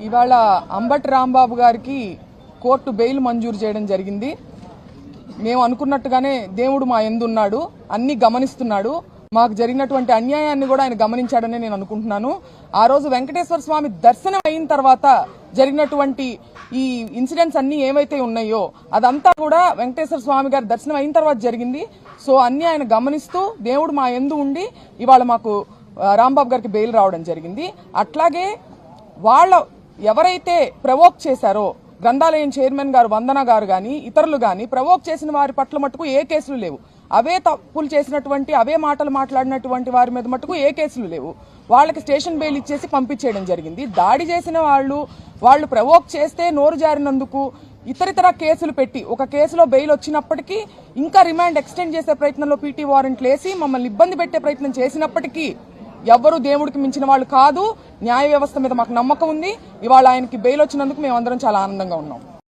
ఇవాళ అంబటి రాంబాబు గారికి court bail మంజూరు చేయడం జరిగింది. మేము అనుకున్నట్టుగానే దేవుడు మా యందున్నాడు, అన్ని గమనిస్తున్నాడు. మాకు జరిగినటువంటి అన్యాయాన్ని కూడా ఆయన గమనించాడని నేను అనుకుంటున్నాను. ఆ రోజు వెంకటేశ్వర స్వామి దర్శనం అయిన తర్వాత జరిగినటువంటి ఈ ఇన్సిడెంట్స్ అన్ని ఏవైతే ఉన్నాయో అదంతా కూడా వెంకటేశ్వర స్వామి గారి దర్శనం అయిన తర్వాత జరిగింది. సో అన్ని ఆయన గమనిస్తూ దేవుడు మా యందు ఉండి ఇవాళ మాకు రాంబాబు గారికి బెయిల్ రావడం జరిగింది. అట్లాగే వాళ్ళ ఎవరైతే ప్రవోక్ చేశారో గ్రంథాలయం చైర్మన్ గారు వందన గారు గాని ఇతరులు గాని ప్రవోక్ చేసిన వారి పట్ల మటుకు ఏ కేసులు లేవు. అవే తప్పులు చేసినటువంటి అవే మాటలు మాట్లాడినటువంటి వారి మీద మటుకు ఏ కేసులు లేవు. వాళ్ళకి స్టేషన్ బెయిల్ ఇచ్చేసి పంపించేయడం జరిగింది. దాడి చేసిన వాళ్ళు ప్రవోక్ చేస్తే నోరు జారినందుకు ఇతరితర కేసులు పెట్టి ఒక కేసులో బెయిల్ వచ్చినప్పటికీ ఇంకా రిమాండ్ ఎక్స్టెండ్ చేసే ప్రయత్నంలో పీటీ వారెంట్లు వేసి మమ్మల్ని ఇబ్బంది పెట్టే ప్రయత్నం చేసినప్పటికీ ఎవ్వరూ దేవుడికి మించిన వాళ్ళు కాదు. న్యాయ వ్యవస్థ మీద మాకు నమ్మకం ఉంది. ఇవాళ ఆయనకి బెయిల్ వచ్చినందుకు మేమందరం చాలా ఆనందంగా ఉన్నాం.